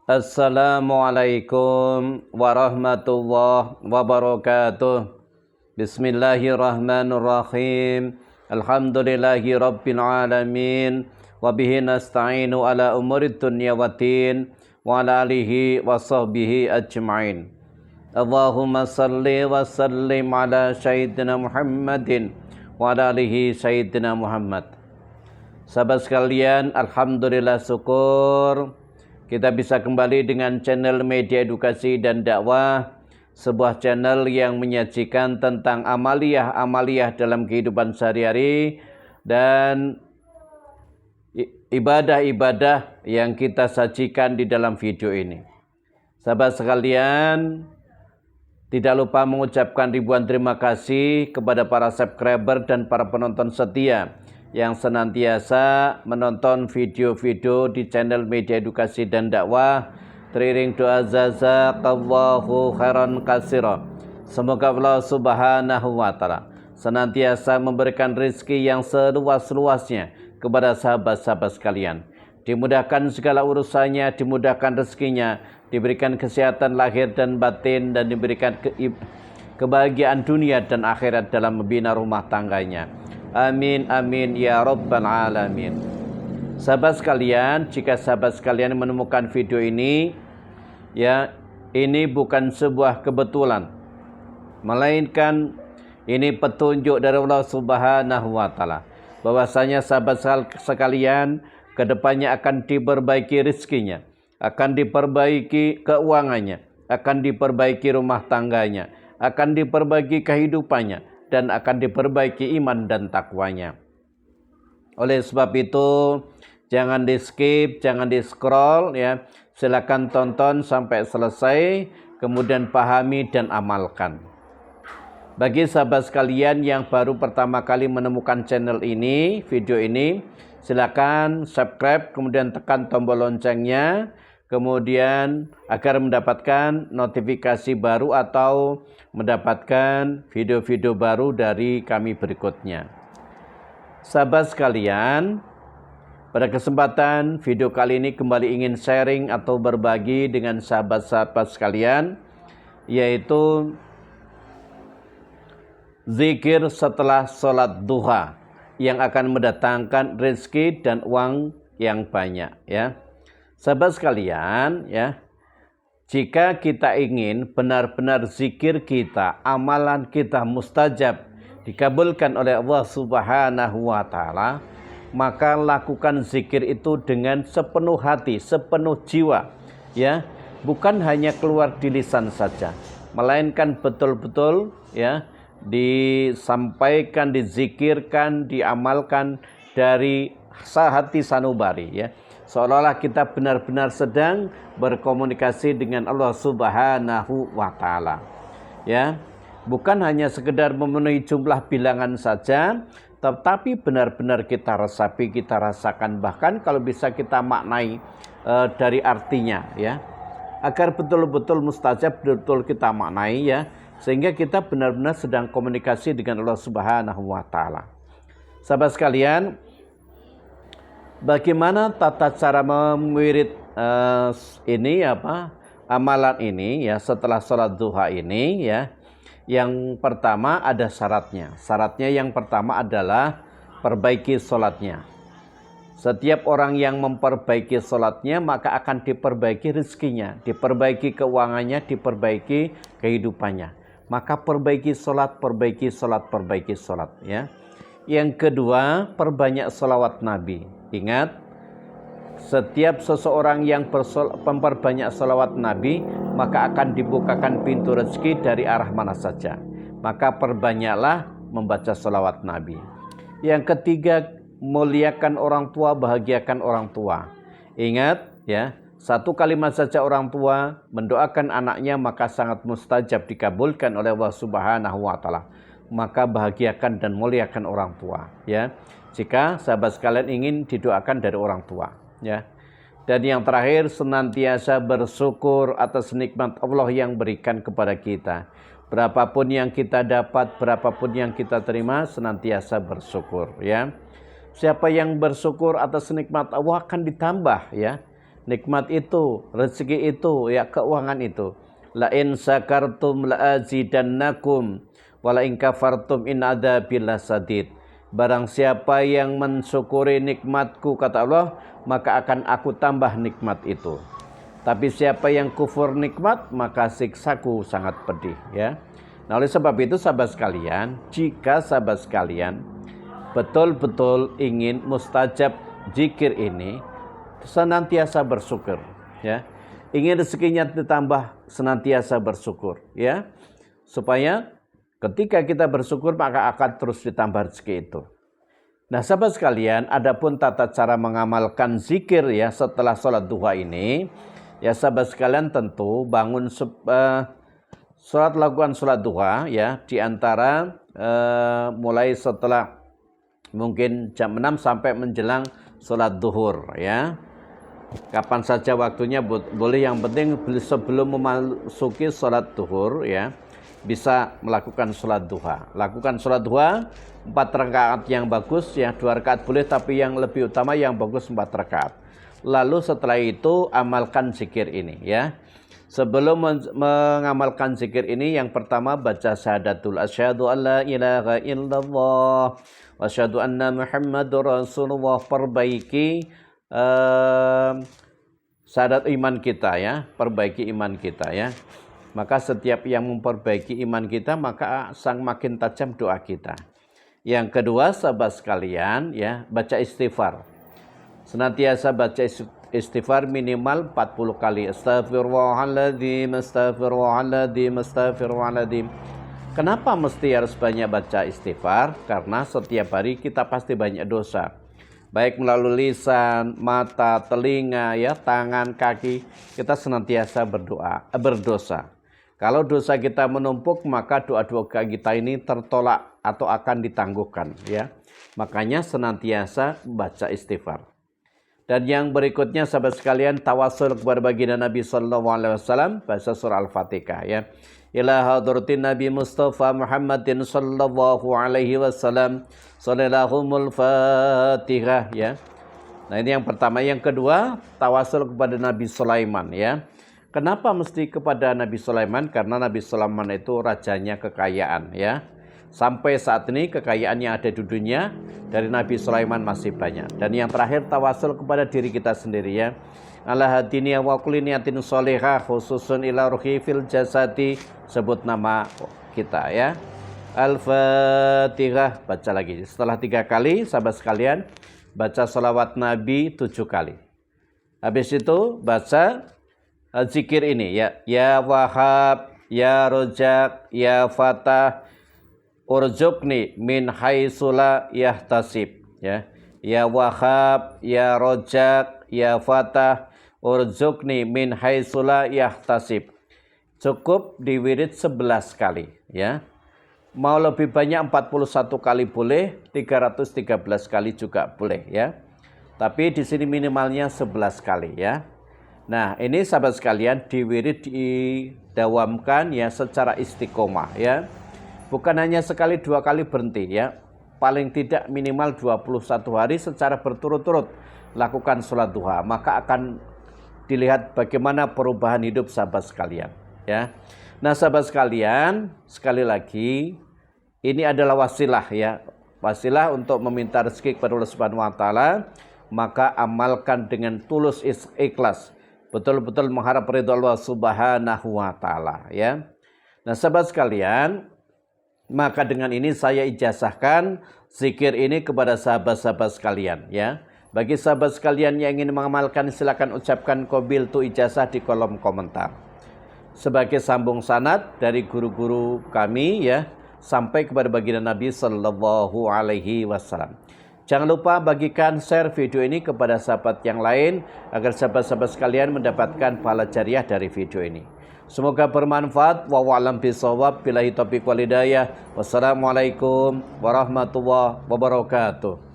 Assalamualaikum warahmatullahi wabarakatuh. Bismillahirrahmanirrahim. Alhamdulillahi rabbil alamin. Wabihi nasta'inu ala umurid dunya waddin. Wa ala alihi wa sahbihi ajma'in. Allahumma salli wa sallim ala sayyidina Muhammadin wa ala alihi sayyidina Muhammad. Sahabat sekalian, alhamdulillah syukur kita bisa kembali dengan channel Media Edukasi dan Dakwah, sebuah channel yang menyajikan tentang amaliyah-amaliyah dalam kehidupan sehari-hari dan ibadah-ibadah yang kita sajikan di dalam video ini. Sahabat sekalian, tidak lupa mengucapkan ribuan terima kasih kepada para subscriber dan para penonton setia yang senantiasa menonton video-video di channel Media Edukasi dan Dakwah. Teriring doa jazakallahu khairan katsira. Semoga Allah Subhanahu wa taala senantiasa memberikan rezeki yang seluas-luasnya kepada sahabat-sahabat sekalian. Dimudahkan segala urusannya, dimudahkan rezekinya, diberikan kesehatan lahir dan batin, dan diberikan kebahagiaan dunia dan akhirat dalam membina rumah tangganya. Amin amin ya rabbal alamin. Sahabat sekalian, jika sahabat sekalian menemukan video ini, ya, ini bukan sebuah kebetulan, melainkan ini petunjuk dari Allah Subhanahu wa taala bahwasanya sahabat sekalian kedepannya akan diperbaiki rezekinya, akan diperbaiki keuangannya, akan diperbaiki rumah tangganya, akan diperbaiki kehidupannya, dan akan diperbaiki iman dan takwanya. Oleh sebab itu, jangan di skip, jangan di scroll, ya. Silakan tonton sampai selesai, kemudian pahami dan amalkan. Bagi sahabat sekalian yang baru pertama kali menemukan channel ini, video ini, silakan subscribe, kemudian tekan tombol loncengnya, kemudian agar mendapatkan notifikasi baru atau mendapatkan video-video baru dari kami berikutnya. Sahabat sekalian, pada kesempatan video kali ini kembali ingin sharing atau berbagi dengan sahabat-sahabat sekalian, yaitu zikir setelah sholat duha yang akan mendatangkan rezeki dan uang yang banyak, ya. Sahabat sekalian, ya, jika kita ingin benar-benar zikir kita, amalan kita mustajab, dikabulkan oleh Allah Subhanahu wa taala, maka lakukan zikir itu dengan sepenuh hati, sepenuh jiwa, ya. Bukan hanya keluar di lisan saja, melainkan betul-betul, ya, disampaikan, dizikirkan, diamalkan dari hati sanubari, ya. Seolah-olah kita benar-benar sedang berkomunikasi dengan Allah Subhanahu wa taala. Ya. Bukan hanya sekedar memenuhi jumlah bilangan saja, tetapi benar-benar kita resapi, kita rasakan, bahkan kalau bisa kita maknai dari artinya, ya. Agar betul-betul mustajab, betul-betul kita maknai, ya, sehingga kita benar-benar sedang komunikasi dengan Allah Subhanahu wa taala. Sahabat sekalian, bagaimana tata cara mewirid amalan ini, ya, setelah sholat duha ini, ya. Yang pertama ada syaratnya. Syaratnya yang pertama adalah perbaiki sholatnya. Setiap orang yang memperbaiki sholatnya maka akan diperbaiki rezekinya, diperbaiki keuangannya, diperbaiki kehidupannya. Maka perbaiki sholat, perbaiki sholat, perbaiki sholat, ya. Yang kedua, perbanyak sholawat Nabi. Ingat, setiap seseorang yang memperbanyak sholawat Nabi, maka akan dibukakan pintu rezeki dari arah mana saja. Maka perbanyaklah membaca sholawat Nabi. Yang ketiga, muliakan orang tua, bahagiakan orang tua. Ingat, ya, satu kalimat saja orang tua mendoakan anaknya maka sangat mustajab, dikabulkan oleh Allah Subhanahu wa taala. Maka bahagiakan dan muliakan orang tua, ya. Jika sahabat sekalian ingin didoakan dari orang tua, ya. Dan yang terakhir, senantiasa bersyukur atas nikmat Allah yang berikan kepada kita. Berapapun yang kita dapat, berapapun yang kita terima, senantiasa bersyukur, ya. Siapa yang bersyukur atas nikmat Allah akan ditambah, ya. nikmat itu, rezeki itu, ya keuangan itu. La in sakartum la azidannakum wa la in kafartum in adzabi lasadid. Barang siapa yang mensyukuri nikmatku, kata Allah, maka akan aku tambah nikmat itu. Tapi siapa yang kufur nikmat, maka siksaku sangat pedih, ya. Nah, oleh sebab itu sahabat sekalian, jika sahabat sekalian betul-betul ingin mustajab zikir ini, senantiasa bersyukur, ya. Ingin rezekinya ditambah, senantiasa bersyukur, ya. Supaya ketika kita bersyukur maka akan terus ditambah rezeki itu. Nah, sahabat sekalian, adapun tata cara mengamalkan zikir ya setelah sholat duha ini, ya sahabat sekalian tentu bangun lakukan sholat duha ya di antara mulai setelah mungkin jam 6 sampai menjelang sholat duhur ya. Kapan saja waktunya boleh, yang penting sebelum memasuki sholat duhur ya bisa melakukan sholat duha. Lakukan sholat duha 4 rakaat yang bagus ya, 2 rakaat boleh, tapi yang lebih utama yang bagus 4 rakaat. Lalu setelah itu amalkan zikir ini ya. Sebelum mengamalkan zikir ini, yang pertama baca syahadatul asyhadu alla ilaha illallah wa asyhadu anna muhammadur rasulullah. Perbaiki syahadat iman kita ya, perbaiki iman kita ya. Maka setiap yang memperbaiki iman kita, maka sang makin tajam doa kita. Yang kedua, sahabat sekalian ya, baca istighfar. Senantiasa baca istighfar minimal 40 kali. Astaghfirullahaladzim, astaghfirullahaladzim, astaghfirullahaladzim. Kenapa mesti harus banyak baca istighfar? Karena setiap hari kita pasti banyak dosa. Baik melalui lisan, mata, telinga, ya, tangan, kaki, kita senantiasa berdosa. Kalau dosa kita menumpuk, maka doa-doa kita ini tertolak atau akan ditangguhkan, ya. Makanya senantiasa baca istighfar. Dan yang berikutnya sahabat sekalian, tawasul kepada baginda Nabi sallallahu alaihi wasallam, baca surah Al-Fatihah ya. Ila hadratin Nabi Mustafa Muhammadin sallallahu alaihi wasallam, sallallahu Fatihah ya. Nah, ini yang pertama. Yang kedua, tawasul kepada Nabi Sulaiman ya. Kenapa mesti kepada Nabi Sulaiman? Karena Nabi Sulaiman itu rajanya kekayaan ya. Sampai saat ini kekayaan yang ada di dunia dari Nabi Sulaiman masih banyak. Dan yang terakhir, tawasul kepada diri kita sendiri ya. Ala hadini wa kulli niyatin sholihah khususun ila ruhi fil jasadi, sebut nama kita ya. Al-Fatihah, baca lagi. Setelah 3 kali, sahabat sekalian, baca sholawat Nabi 7 kali. Habis itu baca zikir ini ya. Ya Wahhab, Ya Rojak, Ya Fatah, urzuqni min haitsula yahtasib ya. Ya Wahhab, Ya Rojak, Ya Fatah, urzuqni min haitsula yahtasib. Cukup diwirid 11 kali ya. Mau lebih banyak 41 kali boleh, 313 kali juga boleh ya. Tapi di sini minimalnya 11 kali ya. Nah, ini sahabat sekalian diwirid, didawamkan ya secara istiqomah ya. Bukan hanya sekali 2 kali berhenti ya. Paling tidak minimal 21 hari secara berturut-turut lakukan sholat duha. Maka akan dilihat bagaimana perubahan hidup sahabat sekalian ya. Nah, sahabat sekalian, sekali lagi ini adalah wasilah ya. Wasilah untuk meminta rezeki kepada Allah Subhanahu wa taala, maka amalkan dengan tulus ikhlas. Betul-betul mengharap ridha Allah Subhanahu wa taala ya. Nah, sahabat sekalian, maka dengan ini saya ijazahkan zikir ini kepada sahabat-sahabat sekalian ya. Bagi sahabat sekalian yang ingin mengamalkan, silakan ucapkan qabil tu ijazah di kolom komentar. Sebagai sambung sanad dari guru-guru kami ya, sampai kepada baginda Nabi sallallahu alaihi wasallam. Jangan lupa bagikan, share video ini kepada sahabat yang lain agar sahabat-sahabat sekalian mendapatkan pahala jariah dari video ini. Semoga bermanfaat. Wallahu a'lam bishawab. Billahi taufiq wal hidayah. Wassalamualaikum warahmatullahi wabarakatuh.